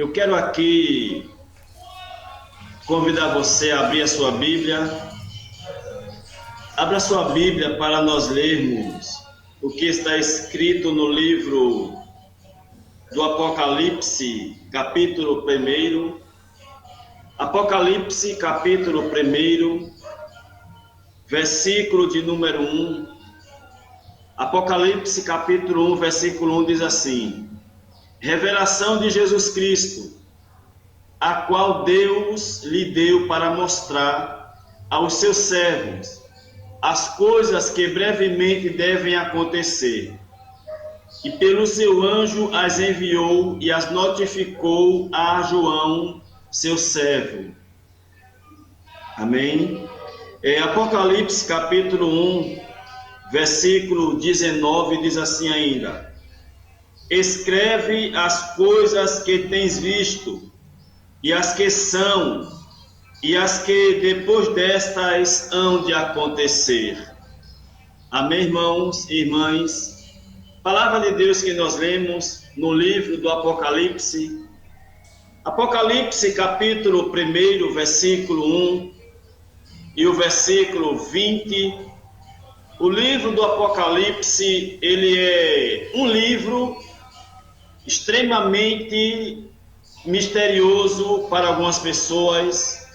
Eu quero aqui convidar você a abrir a sua Bíblia. Abra sua Bíblia para nós lermos o que está escrito no livro do Apocalipse, capítulo 1. Apocalipse, capítulo 1, versículo de número 1. Apocalipse, capítulo 1, versículo 1 diz assim: Revelação de Jesus Cristo, a qual Deus lhe deu para mostrar aos seus servos as coisas que brevemente devem acontecer. E pelo seu anjo as enviou e as notificou a João, seu servo. Amém? Apocalipse capítulo 1, versículo 19 diz assim ainda: Escreve as coisas que tens visto, e as que são, e as que depois destas hão de acontecer. Amém, irmãos e irmãs? Palavra de Deus que nós lemos no livro do Apocalipse. Apocalipse capítulo 1, versículo 1 e o versículo 20. O livro do Apocalipse, ele é um livro extremamente misterioso para algumas pessoas.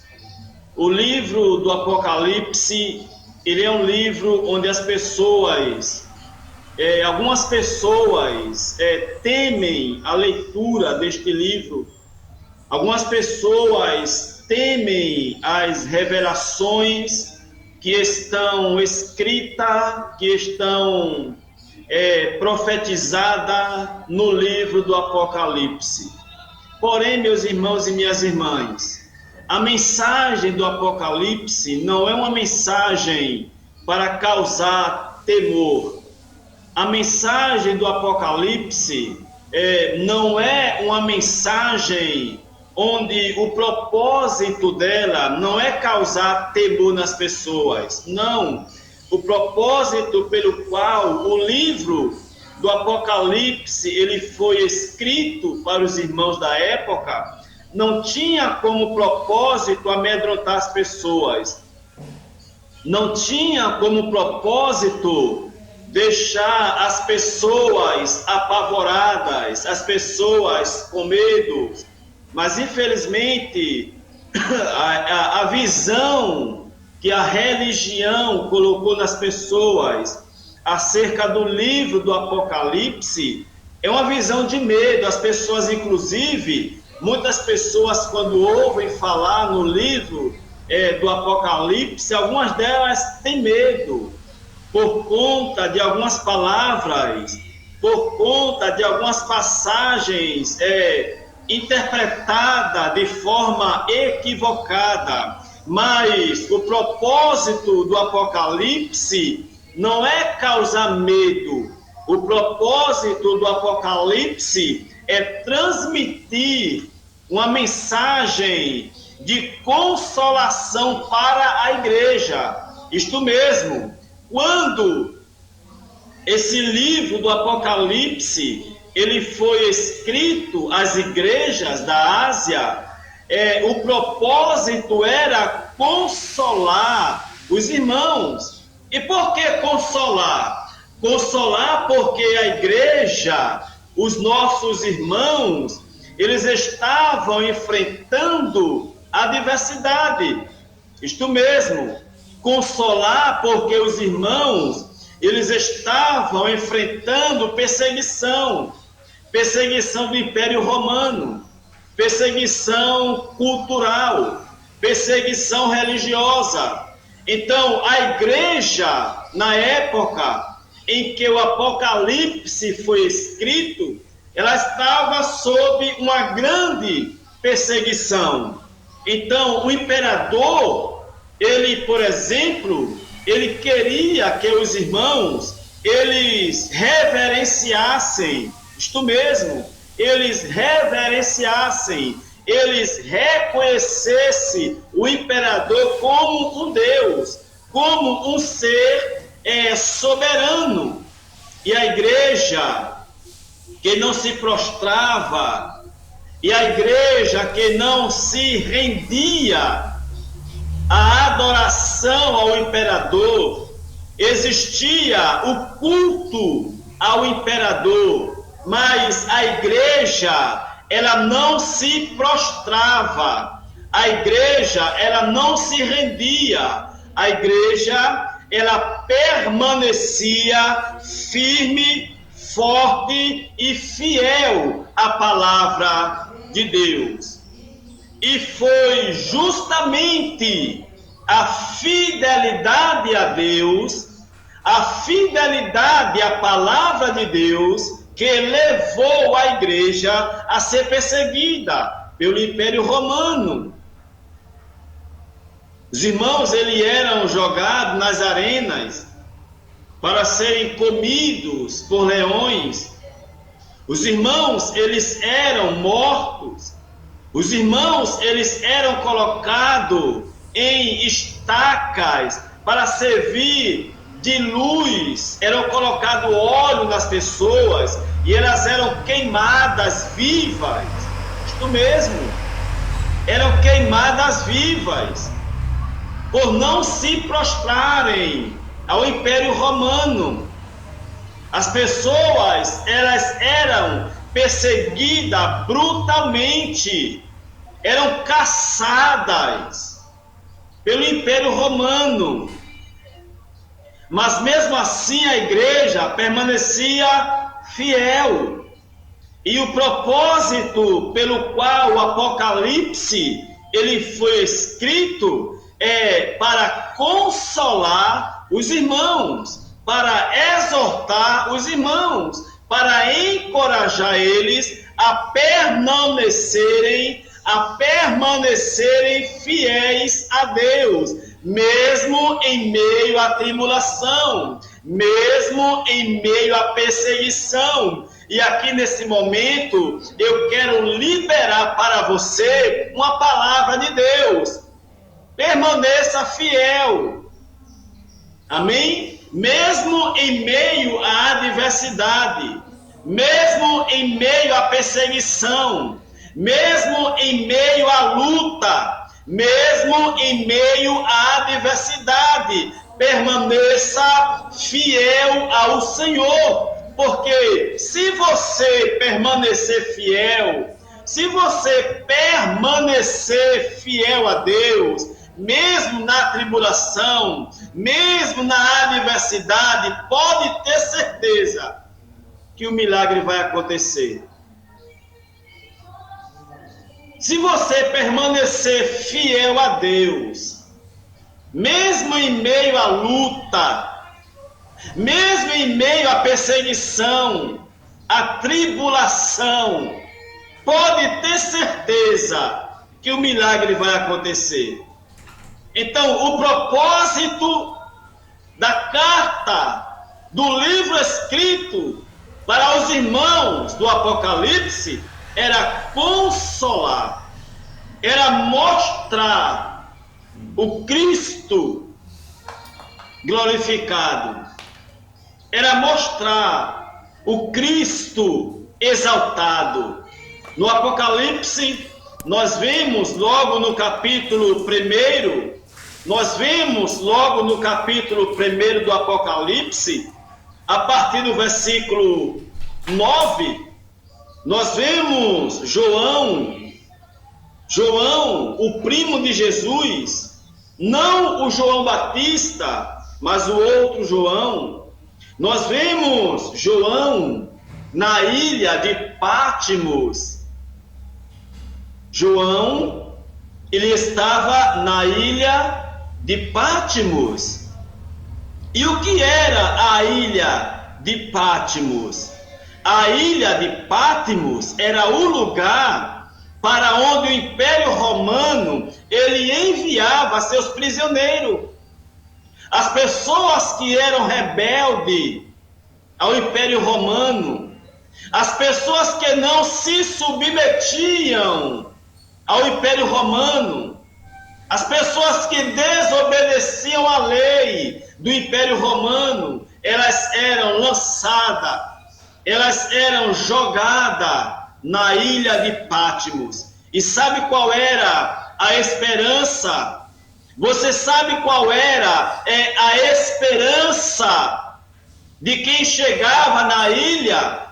O livro do Apocalipse, ele é um livro onde as pessoas, algumas pessoas temem a leitura deste livro. Algumas pessoas temem as revelações que estão escritas, que estão profetizadas no livro do Apocalipse. Porém, meus irmãos e minhas irmãs, a mensagem do Apocalipse não é uma mensagem para causar temor. A mensagem do Apocalipse não é uma mensagem onde o propósito dela não é causar temor nas pessoas. Não. O propósito pelo qual o livro do Apocalipse ele foi escrito para os irmãos da época não tinha como propósito amedrontar as pessoas. Não tinha como propósito deixar as pessoas apavoradas, as pessoas com medo. Mas, infelizmente, a visão que a religião colocou nas pessoas acerca do livro do Apocalipse é uma visão de medo. As pessoas, inclusive, muitas pessoas, quando ouvem falar no livro do Apocalipse, algumas delas têm medo por conta de algumas palavras, por conta de algumas passagens interpretada de forma equivocada. Mas o propósito do Apocalipse não é causar medo. O propósito do Apocalipse é transmitir uma mensagem de consolação para a igreja. Isto mesmo, quando esse livro do Apocalipse ele foi escrito às igrejas da Ásia, o propósito era consolar os irmãos. E por que consolar? Consolar porque a igreja, os nossos irmãos, eles estavam enfrentando adversidade. Isto mesmo, consolar porque os irmãos, eles estavam enfrentando perseguição do Império Romano, perseguição cultural, perseguição religiosa. Então, a igreja, na época em que o Apocalipse foi escrito, ela estava sob uma grande perseguição. Então, o imperador, ele, por exemplo, ele queria que os irmãos, eles reverenciassem, isto mesmo, eles reverenciassem, eles reconhecessem o imperador como um Deus, como um ser soberano. E a igreja que não se prostrava E a igreja que não se rendia à adoração ao imperador, existia o culto ao imperador, mas a igreja, ela não se prostrava, a igreja, ela não se rendia, a igreja, ela permanecia firme, forte e fiel à palavra de Deus. E foi justamente a fidelidade a Deus, a fidelidade à palavra de Deus, que levou a igreja a ser perseguida pelo Império Romano. Os irmãos, eles eram jogados nas arenas para serem comidos por leões. Os irmãos, eles eram mortos. Os irmãos, eles eram colocados em estacas para servir de luz. Eram colocados óleo nas pessoas e elas eram queimadas vivas. Isto mesmo. Eram queimadas vivas por não se prostrarem ao Império Romano. As pessoas, elas eram perseguidas brutalmente, eram caçadas pelo Império Romano. Mas mesmo assim a igreja permanecia fiel. E o propósito pelo qual o Apocalipse ele foi escrito é para consolar os irmãos, para exortar os irmãos, para encorajar eles a permanecerem fiéis a Deus, mesmo em meio à tribulação, mesmo em meio à perseguição. E aqui nesse momento eu quero liberar para você uma palavra de Deus. Permaneça fiel. Amém? Mesmo em meio à adversidade, mesmo em meio à perseguição, mesmo em meio à luta, mesmo em meio à adversidade, permaneça fiel ao Senhor, porque se você permanecer fiel, se você permanecer fiel a Deus, mesmo na tribulação, mesmo na adversidade, pode ter certeza que o milagre vai acontecer. Se você permanecer fiel a Deus, mesmo em meio à luta, mesmo em meio à perseguição, à tribulação, pode ter certeza que o milagre vai acontecer. Então, o propósito da carta, do livro escrito para os irmãos do Apocalipse, era consolar, era mostrar o Cristo glorificado, era mostrar o Cristo exaltado. No Apocalipse, nós vemos logo no capítulo 1, nós vemos logo no capítulo 1 do Apocalipse, a partir do versículo 9, nós vemos João, o primo de Jesus, não o João Batista, mas o outro João. Nós vemos João na ilha de Patmos. João, ele estava na ilha de Patmos. E o que era a ilha de Patmos? A ilha de Patmos era o lugar para onde o Império Romano ele enviava seus prisioneiros. As pessoas que eram rebeldes ao Império Romano, as pessoas que não se submetiam ao Império Romano, as pessoas que desobedeciam à lei do Império Romano, elas eram lançadas, elas eram jogadas na ilha de Patmos. E sabe qual era a esperança? Você sabe qual era a esperança de quem chegava na ilha?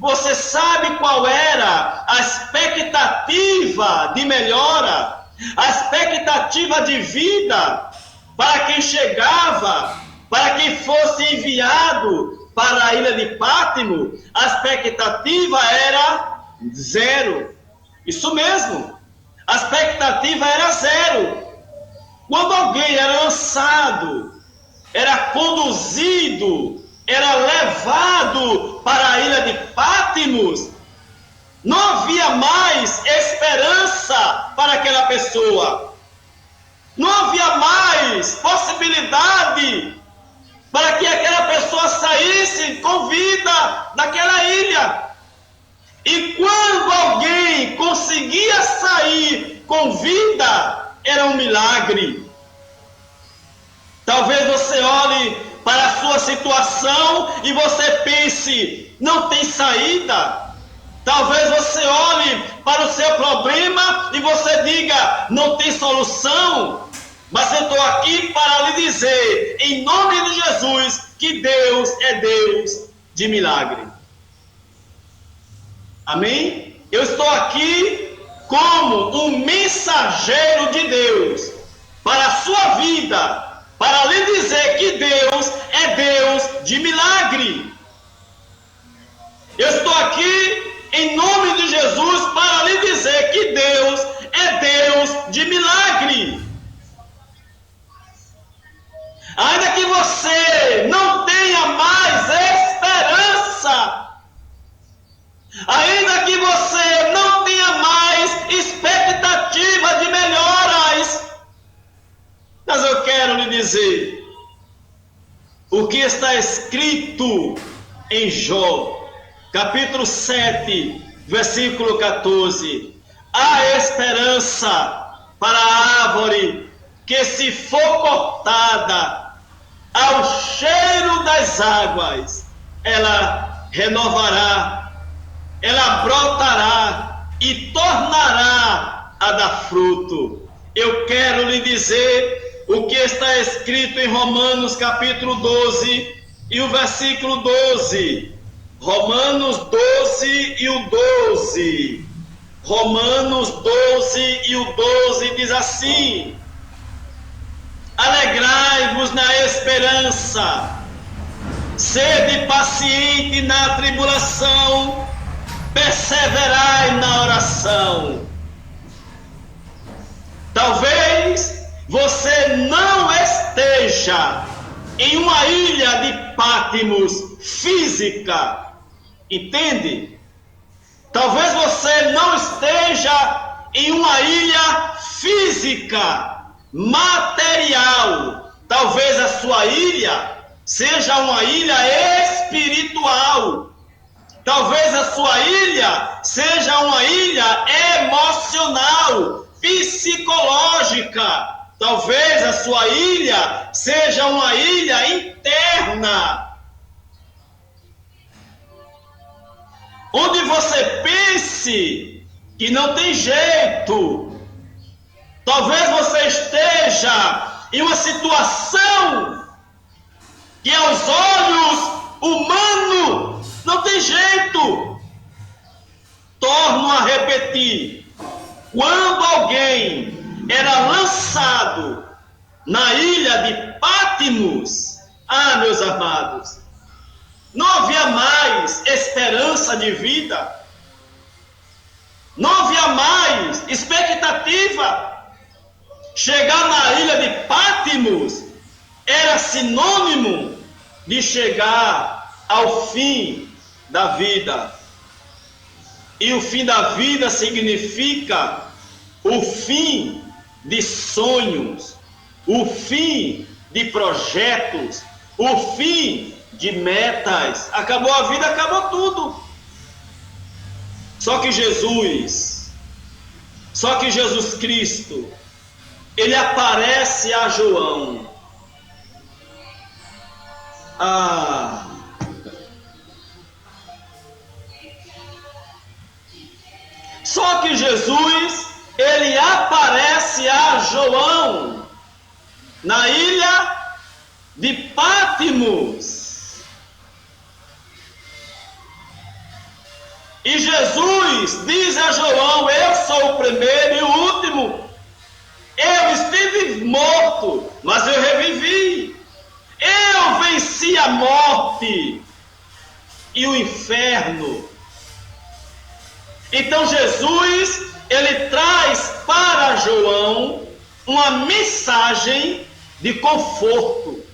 Você sabe qual era a expectativa de melhora, a expectativa de vida para quem chegava, para quem fosse enviado para a ilha de Patmos? A expectativa era zero. Isso mesmo, a expectativa era zero. Quando alguém era lançado, era conduzido, era levado para a ilha de Patmos, não havia mais esperança para aquela pessoa. Não havia mais possibilidade para que aquela pessoa saísse com vida daquela ilha. E quando alguém conseguia sair com vida, era um milagre. Talvez você olhe para a sua situação e você pense, não tem saída. Talvez você olhe para o seu problema e você diga, não tem solução. Mas eu estou aqui para lhe dizer, em nome de Jesus, que Deus é Deus de milagre. Amém? Eu estou aqui como um mensageiro de Deus para a sua vida, para lhe dizer que Deus é Deus de milagre. Eu estou aqui em nome de Jesus para lhe dizer que Deus é Deus de milagre. Ainda que você não tenha mais esperança, ainda que você não tenha mais expectativa de melhoras, mas eu quero lhe dizer o que está escrito em Jó, capítulo 7, versículo 14. Há esperança para a árvore que, se for cortada ao cheiro das águas, ela renovará, ela brotará e tornará a dar fruto. Eu quero lhe dizer o que está escrito em Romanos capítulo 12 e o versículo 12. Romanos 12 e o 12. Romanos 12 e o 12 diz assim: alegrai-vos na esperança, sede paciente na tribulação, perseverai na oração. Talvez você não esteja em uma ilha de Patmos física, entende? Talvez você não esteja em uma ilha física, material. Talvez a sua ilha seja uma ilha espiritual. Talvez a sua ilha seja uma ilha emocional, psicológica. Talvez a sua ilha seja uma ilha interna, onde você pense que não tem jeito. Talvez você esteja em uma situação que aos olhos humanos não tem jeito. Torno a repetir, quando alguém era lançado na ilha de Patmos, meus amados, não havia mais esperança de vida, não havia mais expectativa. Chegar na ilha de Patmos era sinônimo de chegar ao fim da vida. E o fim da vida significa o fim de sonhos, o fim de projetos, o fim de metas. Acabou a vida, acabou tudo. Só que Jesus Cristo, ele aparece a João. Só que Jesus, ele aparece a João na ilha de Pátimos. E Jesus diz a João: eu sou o primeiro e o último. Eu estive morto, mas eu revivi. Eu venci a morte e o inferno. Então Jesus, ele traz para João uma mensagem de conforto,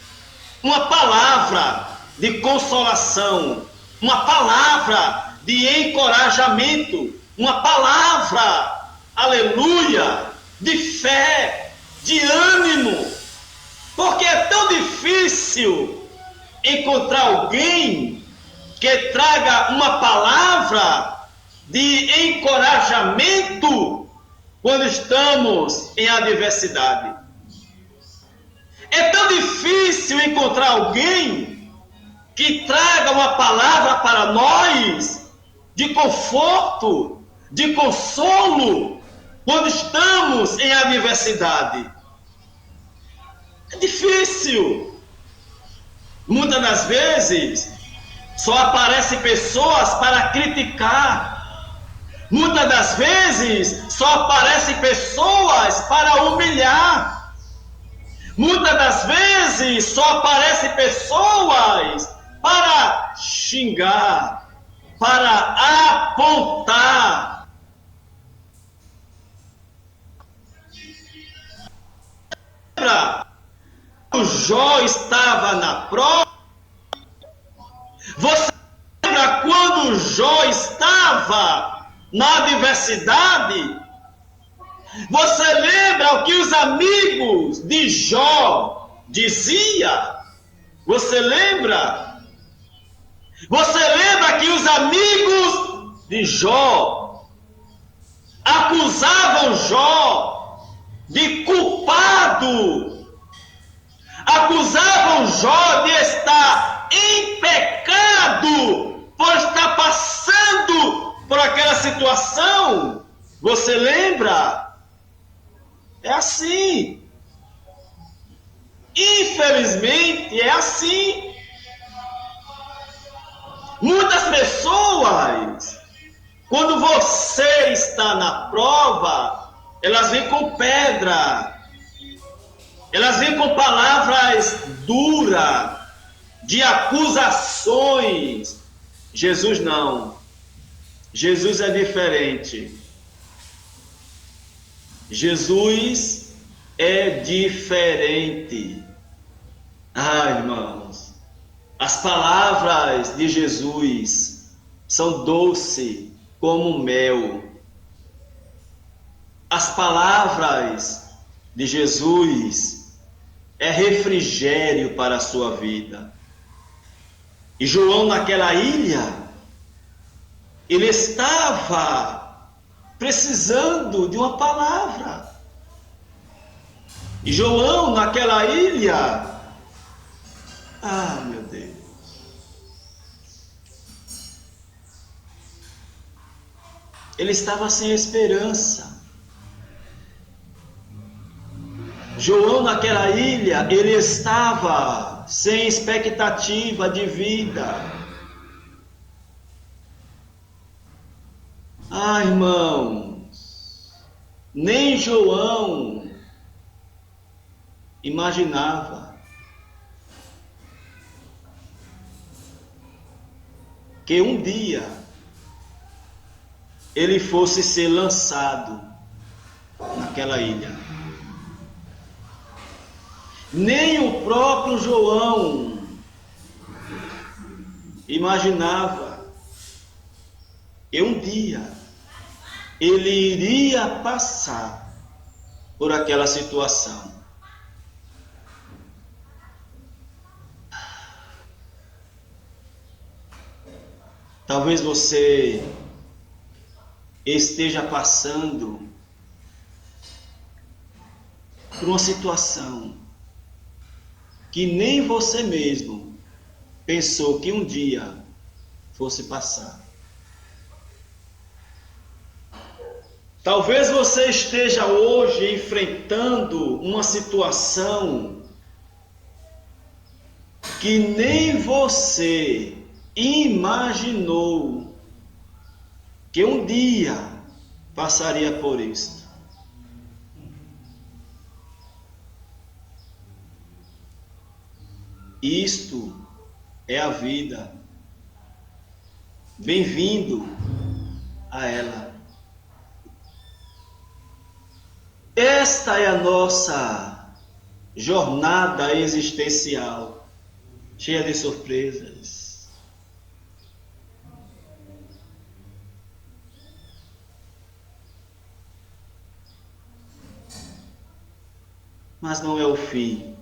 uma palavra de consolação, uma palavra de encorajamento, uma palavra, aleluia, de fé, de ânimo. Porque é tão difícil encontrar alguém que traga uma palavra de encorajamento quando estamos em adversidade. É tão difícil encontrar alguém que traga uma palavra para nós de conforto, de consolo, quando estamos em adversidade. É difícil. Muitas das vezes só aparecem pessoas para criticar. Muitas das vezes só aparecem pessoas para humilhar. Muitas das vezes só aparecem pessoas para xingar, para apontar. Lembra? O Jó estava na prova. Você lembra quando Jó estava na adversidade? Você lembra o que os amigos de Jó diziam? Você lembra? Você lembra que os amigos de Jó acusavam Jó de culpado? Acusavam Jó de estar em pecado por estar passando por aquela situação. Você lembra? É assim. Infelizmente é assim. Muitas pessoas, quando você está na prova, elas vêm com pedra. Elas vêm com palavras duras, de acusações. Jesus não. Jesus é diferente. Jesus é diferente. Ah, irmãos, as palavras de Jesus são doces como mel. As palavras de Jesus é refrigério para a sua vida. E João, naquela ilha, ele estava precisando de uma palavra. E João, naquela ilha, meu Deus, ele estava sem esperança. João, naquela ilha, ele estava sem expectativa de vida. Irmãos, nem João imaginava que um dia ele fosse ser lançado naquela ilha. Nem o próprio João imaginava que um dia ele iria passar por aquela situação. Talvez você esteja passando por uma situação que nem você mesmo pensou que um dia fosse passar. Talvez você esteja hoje enfrentando uma situação que nem você imaginou que um dia passaria por isso. Isto é a vida. Bem-vindo a ela. Esta é a nossa jornada existencial, cheia de surpresas. Mas não é o fim.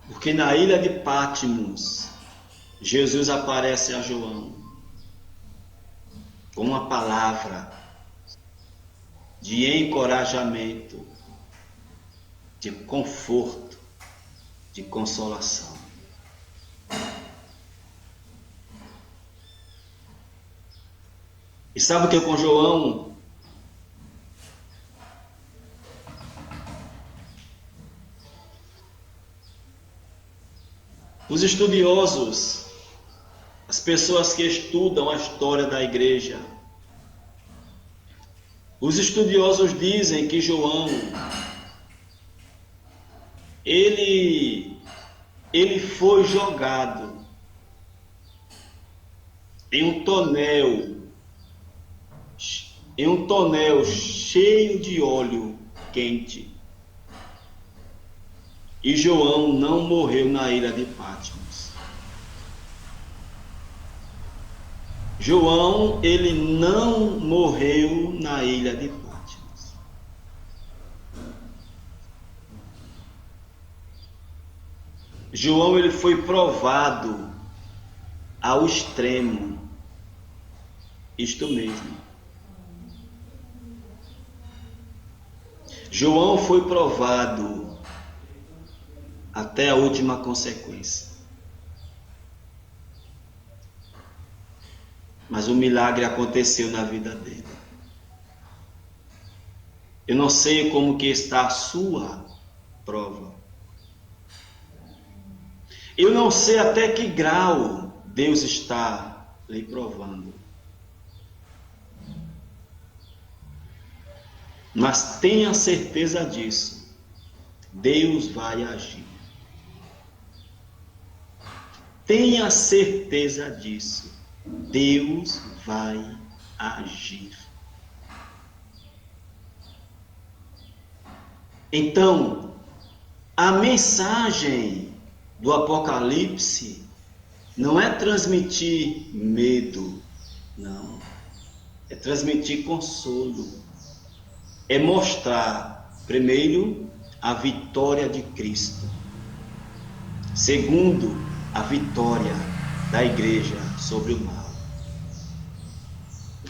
Porque na ilha de Patmos, Jesus aparece a João com uma palavra de encorajamento, de conforto, de consolação. E sabe o que é com João? Os estudiosos, as pessoas que estudam a história da igreja, os estudiosos dizem que João, ele foi jogado em um tonel cheio de óleo quente. E João não morreu na ilha de Patmos. João, ele não morreu na ilha de Patmos. João, ele foi provado ao extremo. Isto mesmo. João foi provado até a última consequência. Mas o milagre aconteceu na vida dele. Eu não sei como que está a sua prova. Eu não sei até que grau Deus está lhe provando. Mas tenha certeza disso. Deus vai agir. Tenha certeza disso. Deus vai agir. Então, a mensagem do Apocalipse não é transmitir medo, não. É transmitir consolo. É mostrar, primeiro, a vitória de Cristo. Segundo, a vitória da igreja sobre o mal.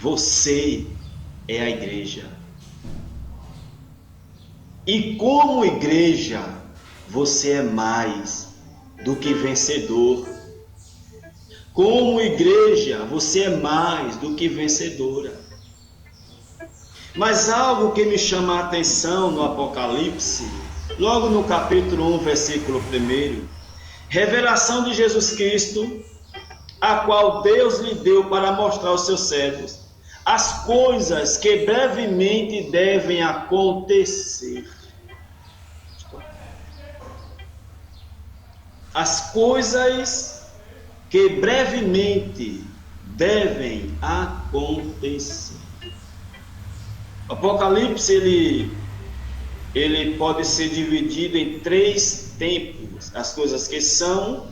Você é a igreja. E como igreja, você é mais do que vencedor. Como igreja, você é mais do que vencedora. Mas algo que me chama a atenção no Apocalipse, logo no capítulo 1, versículo 1, revelação de Jesus Cristo, a qual Deus lhe deu para mostrar aos seus servos as coisas que brevemente devem acontecer. As coisas que brevemente devem acontecer. O Apocalipse, ele pode ser dividido em 3 tempos. As coisas que são,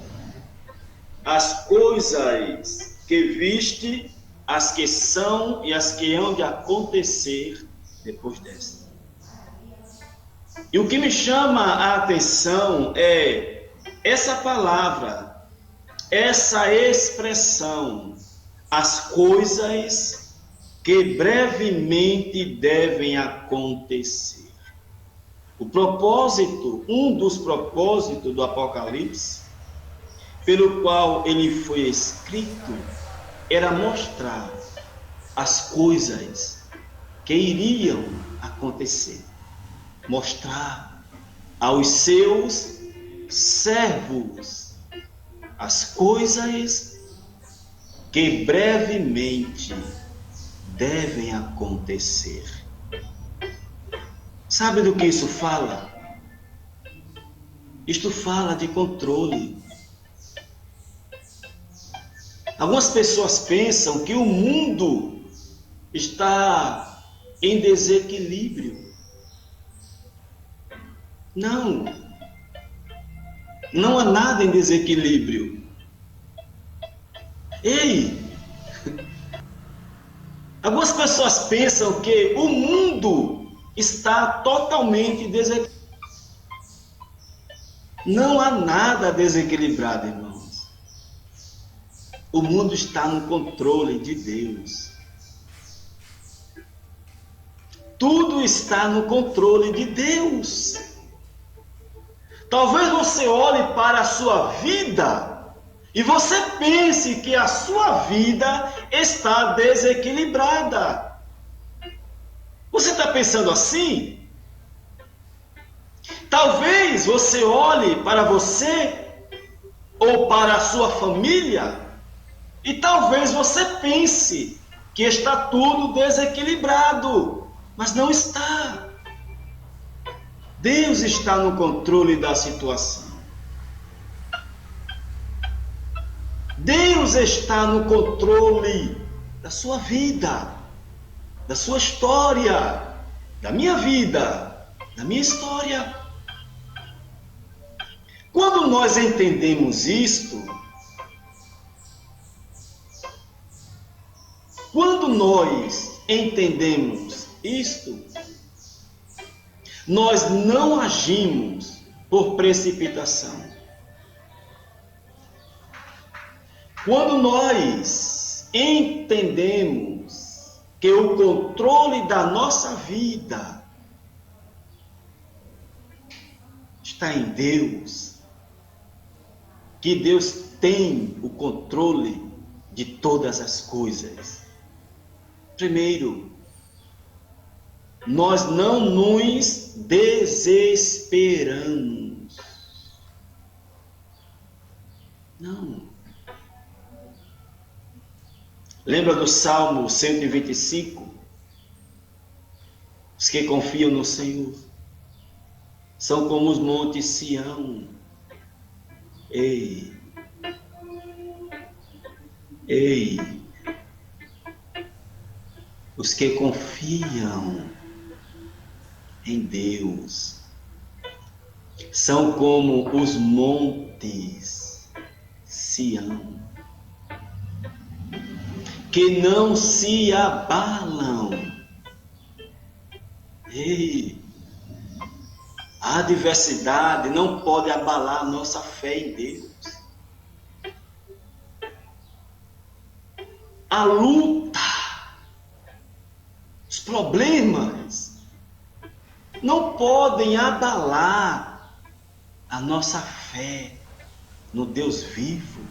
as coisas que viste, as que são e as que hão de acontecer depois desta. E o que me chama a atenção é essa palavra, essa expressão, as coisas que brevemente devem acontecer. O propósito, um dos propósitos do Apocalipse, pelo qual ele foi escrito, era mostrar as coisas que iriam acontecer, mostrar aos seus servos as coisas que brevemente devem acontecer. Sabe do que isso fala? Isto fala de controle. Algumas pessoas pensam que o mundo está em desequilíbrio. Não. Não há nada em desequilíbrio. Ei! Algumas pessoas pensam que o mundo está totalmente desequilibrado. Não há nada desequilibrado, irmãos. O mundo está no controle de Deus. Tudo está no controle de Deus. Talvez você olhe para a sua vida e você pense que a sua vida está desequilibrada. Você está pensando assim? Talvez você olhe para você ou para a sua família e talvez você pense que está tudo desequilibrado, mas não está. Deus está no controle da situação. Deus está no controle da sua vida, da sua história, da minha vida, da minha história. Quando nós entendemos isto, nós não agimos por precipitação. Quando nós entendemos que o controle da nossa vida está em Deus, que Deus tem o controle de todas as coisas. Primeiro, nós não nos desesperamos. Não. Lembra do Salmo 125? Os que confiam no Senhor são como os montes Sião. Ei! Os que confiam em Deus são como os montes Sião, que não se abalam. Ei! A adversidade não pode abalar a nossa fé em Deus. A luta, os problemas não podem abalar a nossa fé no Deus vivo.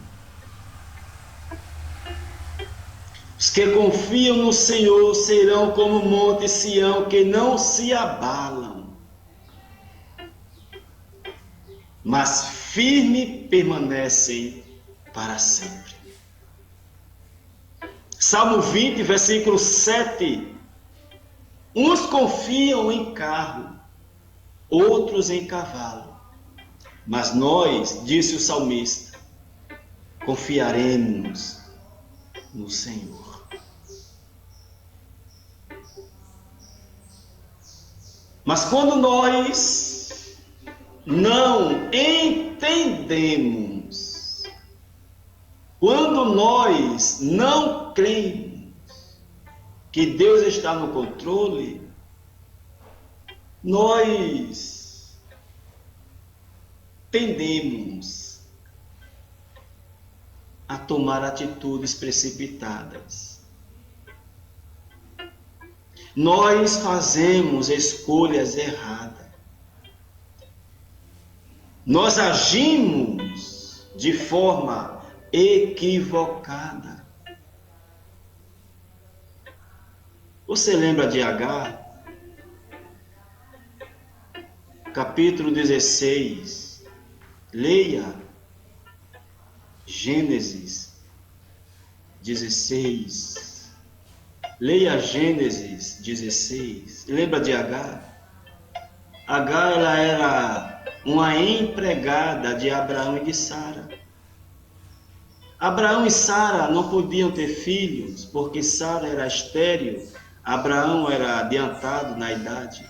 Os que confiam no Senhor serão como o monte Sião, que não se abalam, mas firme permanecem para sempre. Salmo 20, versículo 7. Uns confiam em carro, outros em cavalo. Mas nós, disse o salmista, confiaremos no Senhor. Mas quando nós não entendemos, quando nós não cremos que Deus está no controle, nós tendemos a tomar atitudes precipitadas. Nós fazemos escolhas erradas. Nós agimos de forma equivocada. Você lembra de Agar? Capítulo 16. Leia Gênesis 16. Leia Gênesis 16. Lembra de Agar? Agar, ela era uma empregada de Abraão e de Sara. Abraão e Sara não podiam ter filhos, porque Sara era estéril, Abraão era adiantado na idade.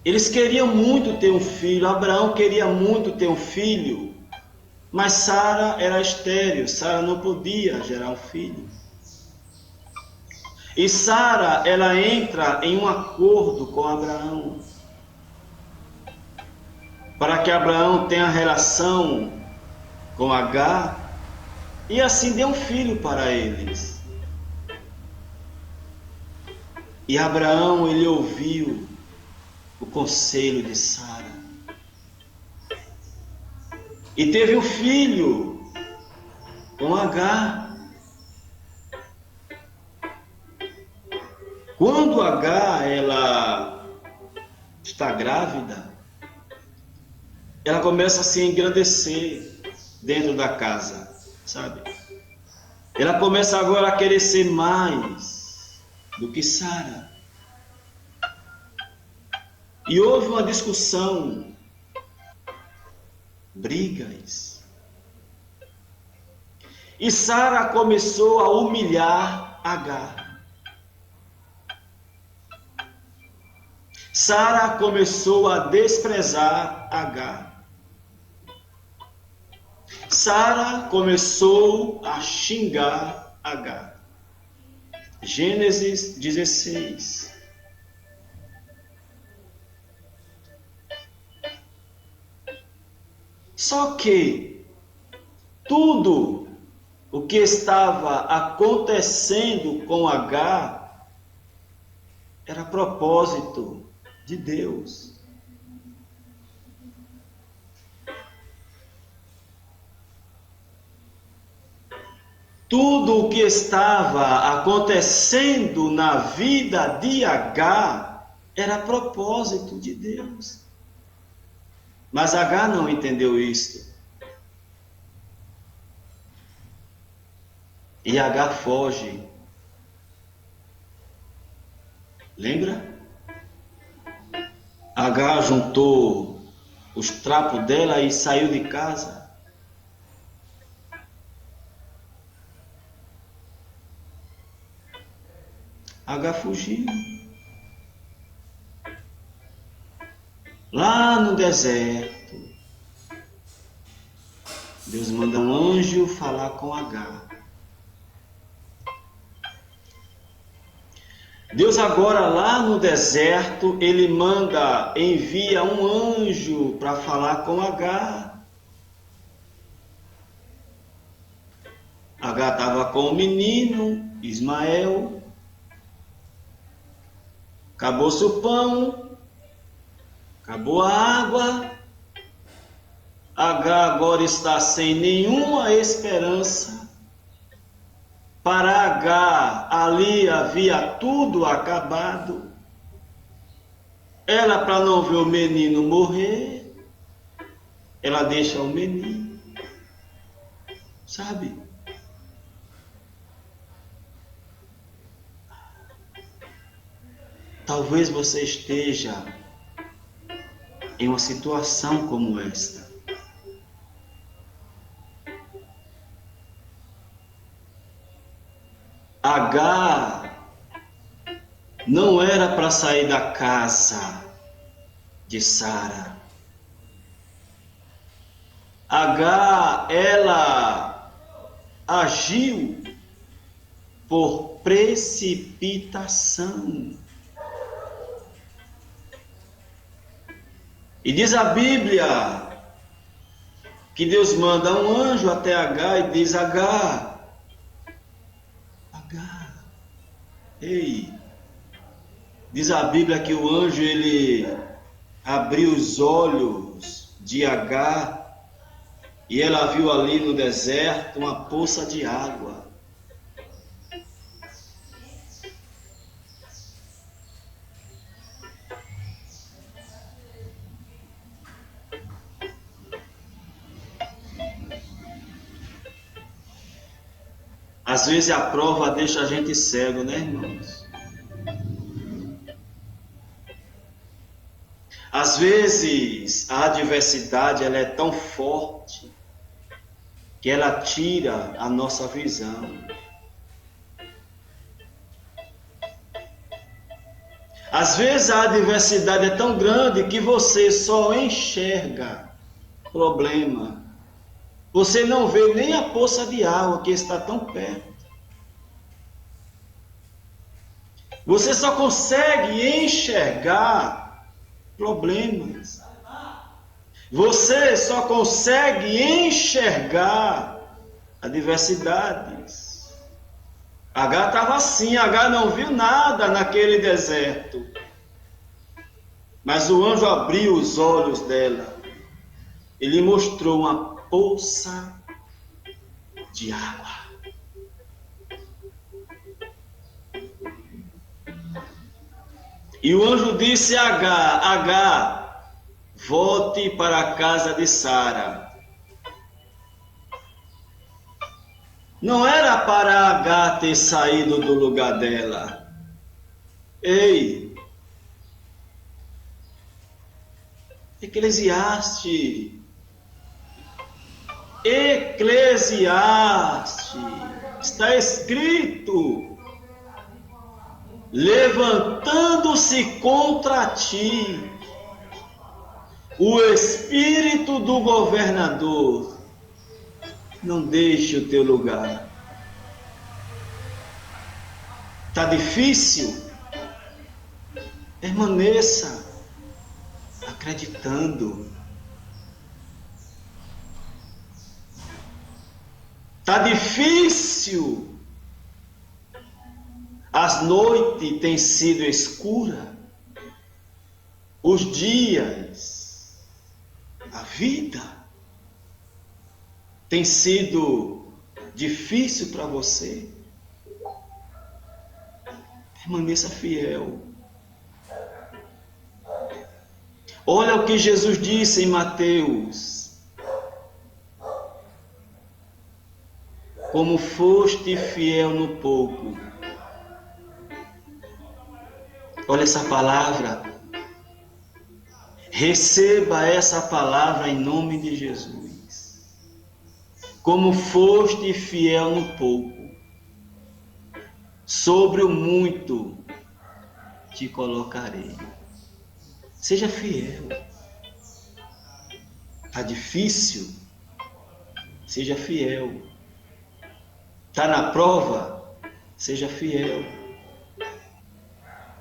Eles queriam muito ter um filho, Abraão queria muito ter um filho, mas Sara era estéril, Sara não podia gerar um filho. E Sara, ela entra em um acordo com Abraão, para que Abraão tenha relação com Agar, e assim deu um filho para eles. E Abraão, ele ouviu o conselho de Sara, e teve um filho com Agar. Quando Agar, ela está grávida, ela começa a se engrandecer dentro da casa, sabe? Ela começa agora a querer ser mais do que Sara. E houve uma discussão, brigas. E Sara começou a humilhar Agar. Sara começou a desprezar Agar. Sara começou a xingar Agar. Gênesis 16. Só que tudo o que estava acontecendo com Agar era propósito de Deus. Tudo o que estava acontecendo na vida de Agar era propósito de Deus. Mas Agar não entendeu isto. E Agar foge. Lembra? Agar juntou os trapos dela e saiu de casa. Agar fugiu. Lá no deserto, Deus manda um anjo falar com Agar. Deus agora lá no deserto, ele envia um anjo para falar com Agar. Agar estava com o menino, Ismael. Acabou-se o pão, acabou a água. Agar agora está sem nenhuma esperança. Para Agar, ali havia tudo acabado. Ela, para não ver o menino morrer, ela deixa o menino. Sabe? Talvez você esteja em uma situação como esta. Agar não era para sair da casa de Sara. Agar, ela agiu por precipitação. E diz a Bíblia que Deus manda um anjo até Agar e diz: Agar, ei, diz a Bíblia que o anjo, ele abriu os olhos de Agar e ela viu ali no deserto uma poça de água. Às vezes a prova deixa a gente cego, né, irmãos? Às vezes a adversidade ela é tão forte que ela tira a nossa visão. Às vezes a adversidade é tão grande que você só enxerga problema. Você não vê nem a poça de água que está tão perto. Você só consegue enxergar problemas. Você só consegue enxergar adversidades. H estava assim, H não viu nada naquele deserto. Mas o anjo abriu os olhos dela. Ele mostrou uma poça de água. E o anjo disse a H, volte para a casa de Sara. Não era para H ter saído do lugar dela. Ei, Eclesiastes, está escrito, levantando-se contra ti o espírito do governador, não deixe o teu lugar. Está difícil? Permaneça acreditando. Está difícil? As noites têm sido escuras, os dias, a vida tem sido difícil para você. Permaneça fiel. Olha o que Jesus disse em Mateus: como foste fiel no pouco. Olha essa palavra. Receba essa palavra em nome de Jesus. Como foste fiel no pouco, sobre o muito te colocarei. Seja fiel. Está difícil? Seja fiel. Está na prova? Seja fiel.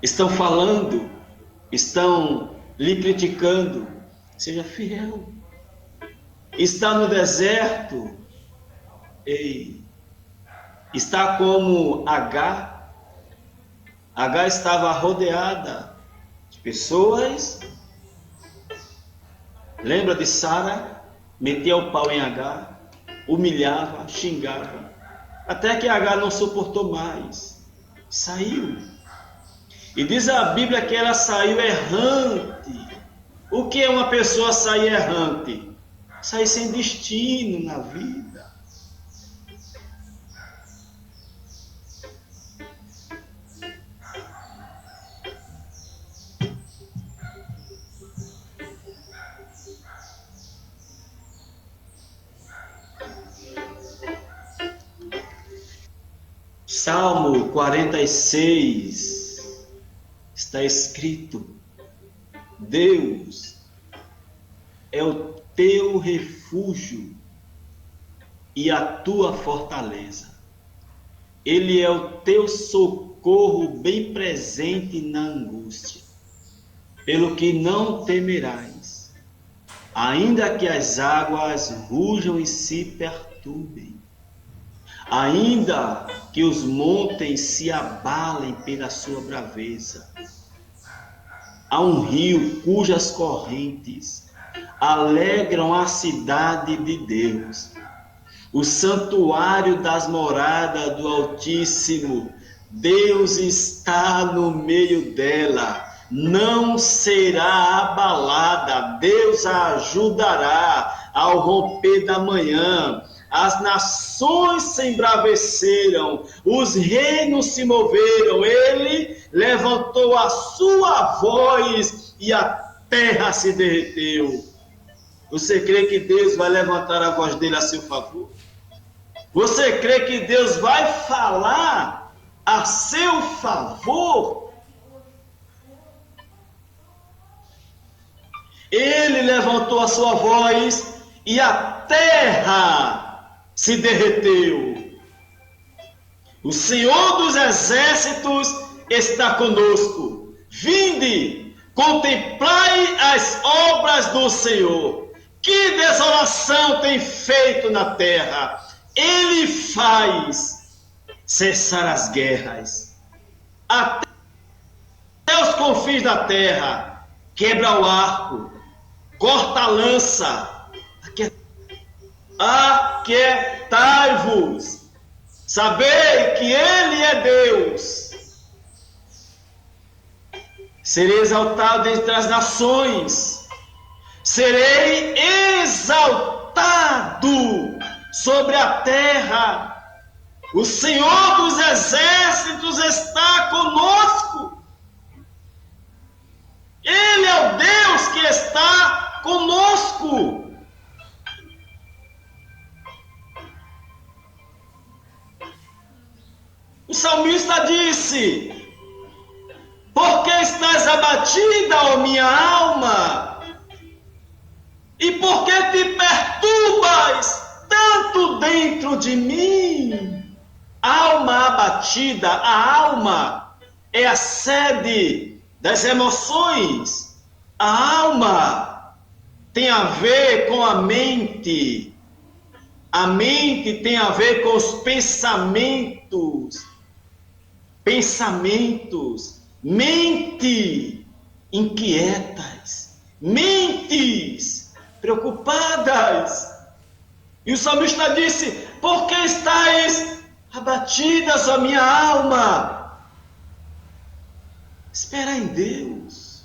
Estão falando, estão lhe criticando, seja fiel. Está no deserto, ei, está como H. H estava rodeada de pessoas. Lembra de Sara? Metia o pau em H, humilhava, xingava, até que H não suportou mais, saiu. E diz a Bíblia que ela saiu errante. O que é uma pessoa sair errante? Sair sem destino na vida. Salmo 46. Está escrito: Deus é o teu refúgio e a tua fortaleza. Ele é o teu socorro bem presente na angústia. Pelo que não temerás, ainda que as águas rujam e se perturbem, ainda que os montes se abalem pela sua braveza. Há um rio cujas correntes alegram a cidade de Deus, o santuário das moradas do Altíssimo. Deus está no meio dela, não será abalada. Deus a ajudará ao romper da manhã. as nações se embraveceram, os reinos se moveram, ele levantou a sua voz e a terra se derreteu. Você crê que Deus vai levantar a voz dele a seu favor? Você crê que Deus vai falar a seu favor? Ele levantou a sua voz e a terra se derreteu. O Senhor dos exércitos está conosco. Vinde, contemplai as obras do Senhor. Que desolação tem feito na terra. Ele faz cessar as guerras até os confins da terra. Quebra o arco, corta a lança. Aquietai-vos. Sabei que Ele é Deus. Serei exaltado entre as nações. Serei exaltado sobre a terra. O Senhor dos exércitos está conosco. Ele é o Deus que está conosco. O salmista disse: por que estás abatida, ó minha alma? E por que te perturbas tanto dentro de mim? Alma abatida, a alma é a sede das emoções. A alma tem a ver com a mente. A mente tem a ver com os pensamentos. Mente inquietas, mentes preocupadas. E o salmista disse: por que estáis abatidas, a minha alma? Espera em Deus.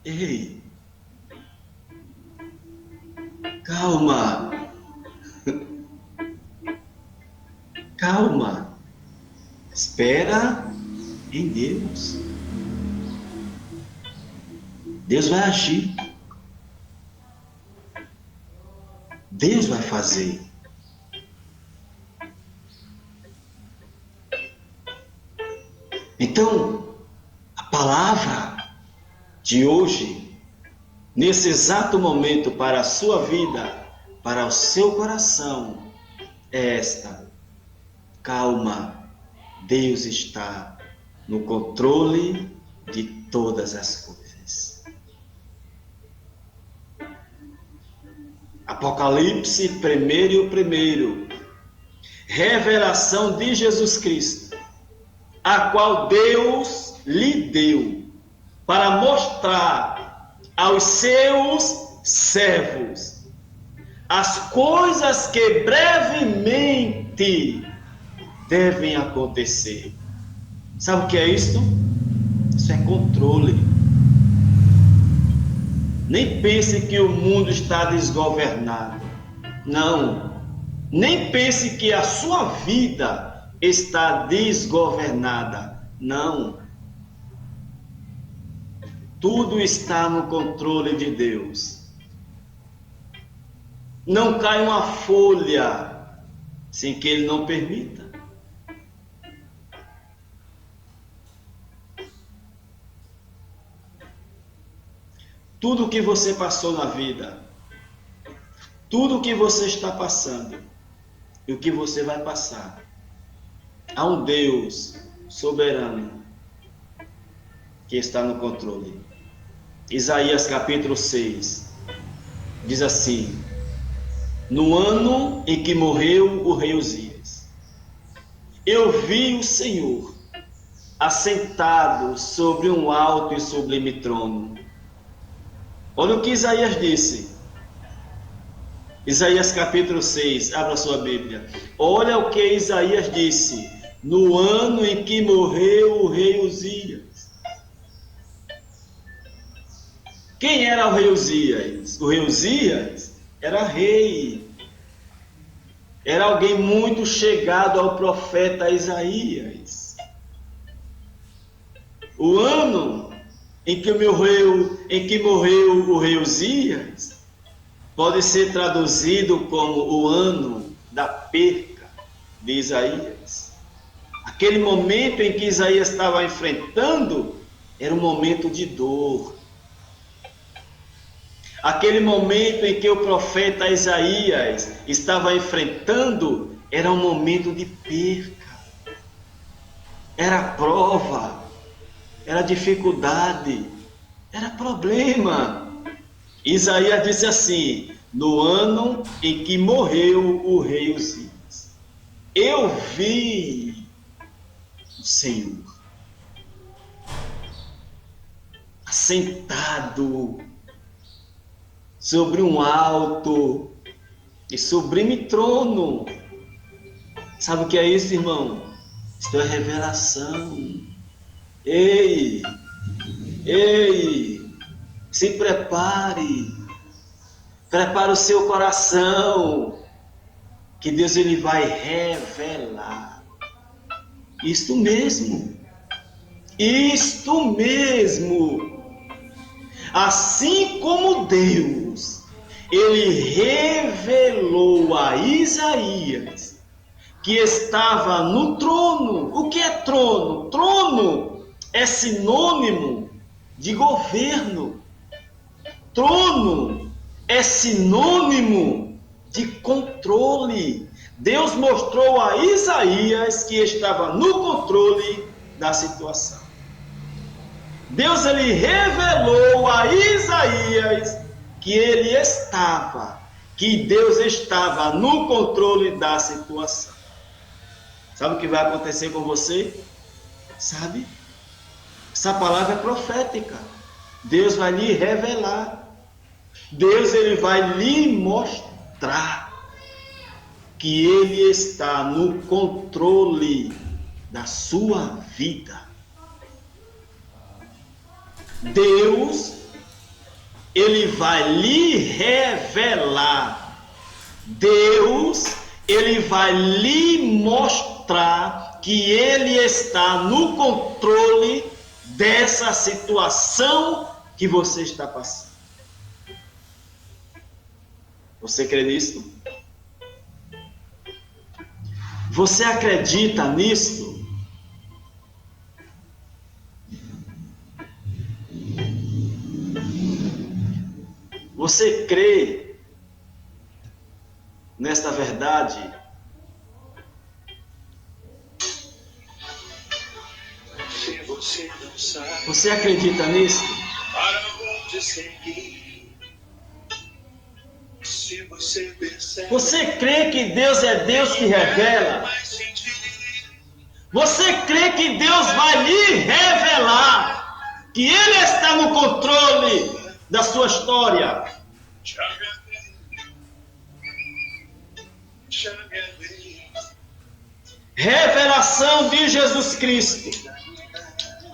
Ei, calma. Calma, espera em Deus. Deus vai agir. Deus vai fazer. Então, a palavra de hoje, nesse exato momento, para a sua vida, para o seu coração, é esta: calma, Deus está no controle de todas as coisas. Apocalipse 1:1. Revelação de Jesus Cristo, a qual Deus lhe deu para mostrar aos seus servos as coisas que brevemente devem acontecer. Sabe o que é isto? Isso é controle. Nem pense que o mundo está desgovernado. Não. Nem pense que a sua vida está desgovernada. Não. Tudo está no controle de Deus. Não cai uma folha sem que Ele não permita. Tudo o que você passou na vida, tudo o que você está passando e o que você vai passar, há um Deus soberano que está no controle. Isaías capítulo 6 diz assim: no ano em que morreu o rei Uzias, eu vi o Senhor assentado sobre um alto e sublime trono. Olha o que Isaías disse. Isaías capítulo 6, abra sua Bíblia. Olha o que Isaías disse: no ano em que morreu o rei Uzias. Quem era o rei Uzias? O rei Uzias era rei. Era alguém muito chegado ao profeta Isaías. O ano em que morreu o rei Uzias pode ser traduzido como o ano da perca de Isaías. Aquele momento em que Isaías estava enfrentando era um momento de dor. Aquele momento em que o profeta Isaías estava enfrentando era um momento de perca. Era prova, era dificuldade, era problema. Isaías disse assim: no ano em que morreu o rei Uzias, eu vi o Senhor assentado sobre um alto e sublime trono. Sabe o que é isso, irmão? Isto é revelação. Ei, se prepare o seu coração, que Deus ele vai revelar. Isto mesmo. Assim como Deus, ele revelou a Isaías que estava no trono. O que é trono? Trono é sinônimo de governo. Trono é sinônimo de controle. Deus mostrou a Isaías que estava no controle da situação. Deus ele revelou a Isaías que Deus estava no controle da situação. Sabe o que vai acontecer com você? Sabe? Essa palavra é profética. Deus vai lhe revelar. Deus ele vai lhe mostrar que ele está no controle da sua vida. Deus, ele vai lhe revelar. Deus, ele vai lhe mostrar que ele está no controle dessa situação que você está passando. Você crê nisso? Você acredita nisso? Você crê nesta verdade? Você acredita nisso? Você crê que Deus é Deus que revela? Você crê que Deus vai lhe revelar que Ele está no controle da sua história? Revelação de Jesus Cristo,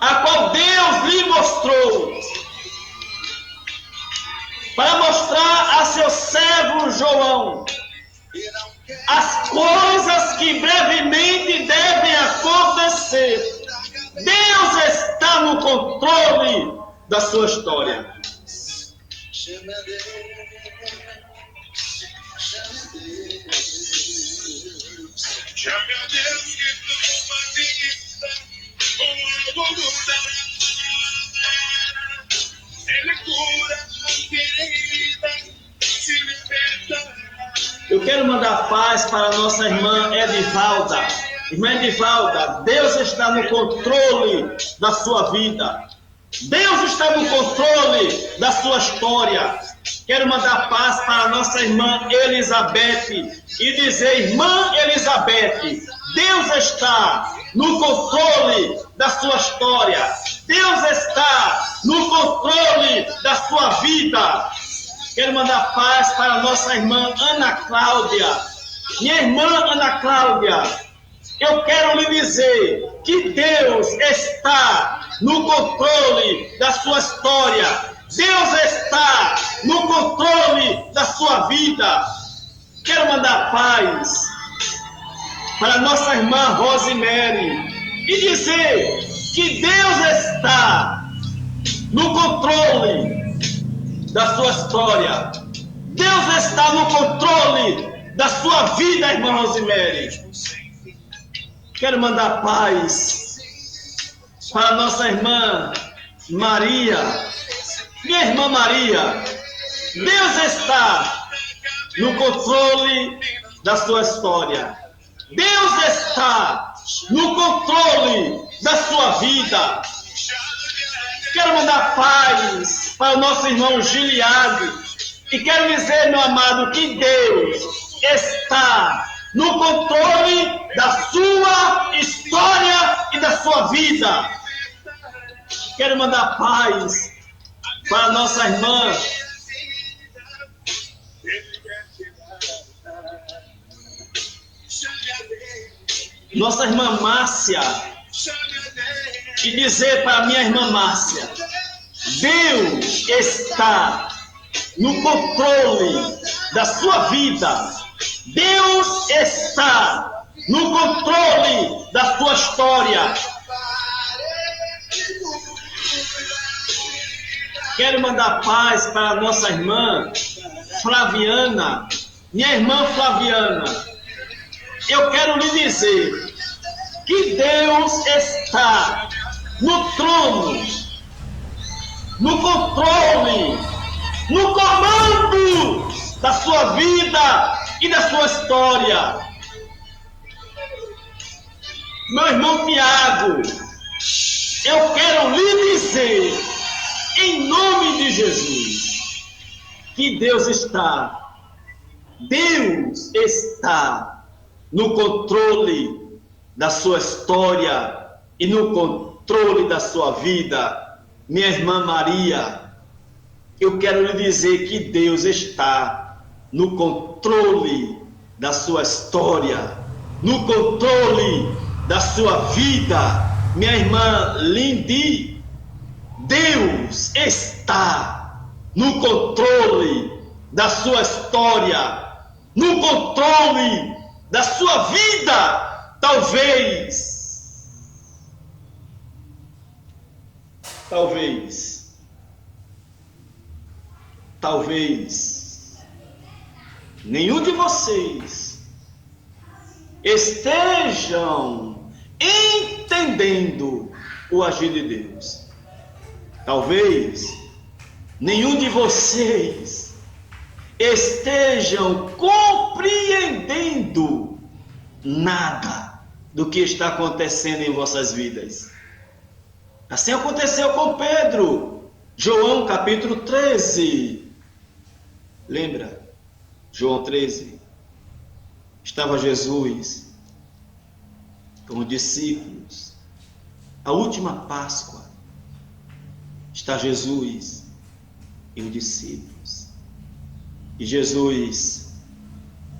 a qual Deus lhe mostrou, para mostrar a seu servo João as coisas que brevemente devem acontecer. Deus está no controle da sua história. Chame a Deus que toma vista, com a voluntade. Ele cura a ferida, se liberta. Eu quero mandar paz para a nossa irmã Edivalda. Irmã Edivalda, Deus está no controle da sua vida. Deus está no controle da sua história. Quero mandar paz para a nossa irmã Elizabeth e dizer: irmã Elizabeth, Deus está no controle da sua história. Deus está no controle da sua vida. Quero mandar paz para a nossa irmã Ana Cláudia. Minha irmã Ana Cláudia, eu quero lhe dizer que Deus está no controle da sua história. Deus está no controle da sua vida. Quero mandar paz para nossa irmã Rosemary e dizer que Deus está no controle da sua história. Deus está no controle da sua vida, irmã Rosemary. Quero mandar paz para nossa irmã Maria. Minha irmã Maria, Deus está no controle da sua história. Deus está no controle da sua vida. Quero mandar paz para o nosso irmão Giliado. E quero dizer, meu amado, que Deus está no controle da sua história e da sua vida. Quero mandar paz para nossa irmã Márcia, e dizer para minha irmã Márcia: Deus está no controle da sua vida. Deus está no controle da sua história. Quero mandar paz para a nossa irmã Flaviana. Minha irmã Flaviana, eu quero lhe dizer que Deus está no trono, no controle, no comando da sua vida e da sua história. Meu irmão Tiago, eu quero lhe dizer, em nome de Jesus, que Deus está no controle da sua história e no controle da sua vida. Minha irmã Maria, eu quero lhe dizer que Deus está no controle da sua história, no controle da sua vida. Minha irmã Lindy, Deus está no controle da sua história, no controle da sua vida. Talvez nenhum de vocês estejam entendendo o agir de Deus. Talvez nenhum de vocês estejam compreendendo nada do que está acontecendo em vossas vidas. Assim aconteceu com Pedro. João capítulo 13. Lembra? João 13. Estava Jesus com os discípulos. A última Páscoa. Está Jesus e os discípulos. E Jesus,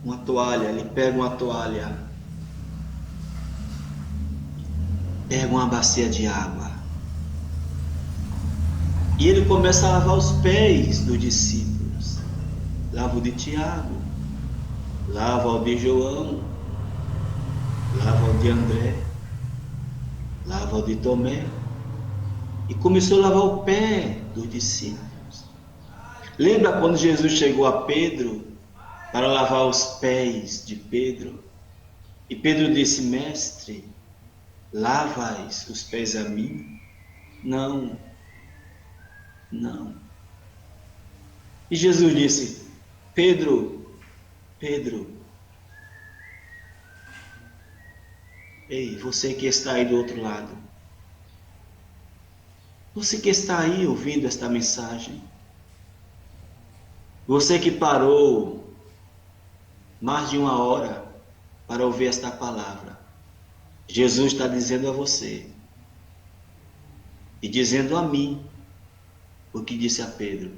uma toalha, ele pega uma toalha, pega uma bacia de água, e ele começa a lavar os pés dos discípulos. Lava o de Tiago, lava o de João, lava o de André, lava o de Tomé, e começou a lavar o pé dos discípulos. Lembra quando Jesus chegou a Pedro para lavar os pés de Pedro? E Pedro disse: Mestre, lavas os pés a mim? Não. E Jesus disse: Pedro, ei, você que está aí do outro lado, você que está aí ouvindo esta mensagem, você que parou mais de 1 hora para ouvir esta palavra, Jesus está dizendo a você e dizendo a mim o que disse a Pedro: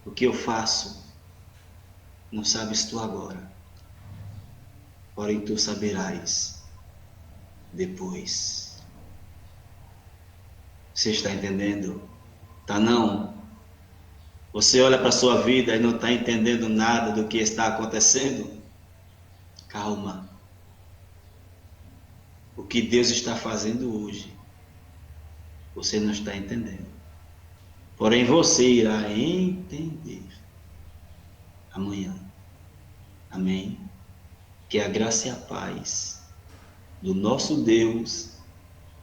o que eu faço não sabes tu agora, porém tu saberás depois. Você está entendendo? Tá não? Você olha para a sua vida e não está entendendo nada do que está acontecendo? Calma. O que Deus está fazendo hoje, você não está entendendo. Porém, você irá entender amanhã. Amém? Que a graça e a paz do nosso Deus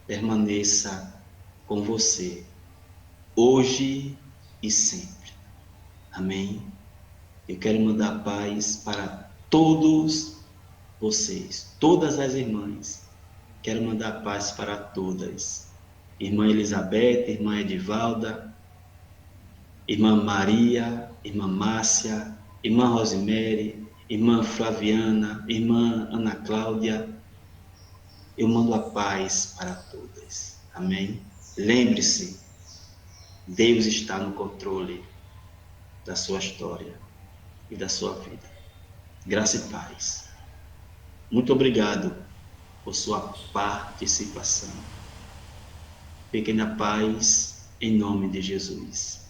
permaneça com você, hoje e sempre. Amém? Eu quero mandar paz para todos vocês, todas as irmãs. Quero mandar paz para todas. Irmã Elizabeth, irmã Edivalda, irmã Maria, irmã Márcia, irmã Rosemary, irmã Flaviana, irmã Ana Cláudia. Eu mando a paz para todas. Amém? Lembre-se, Deus está no controle da sua história e da sua vida. Graça e paz. Muito obrigado por sua participação. Fiquem na paz, em nome de Jesus.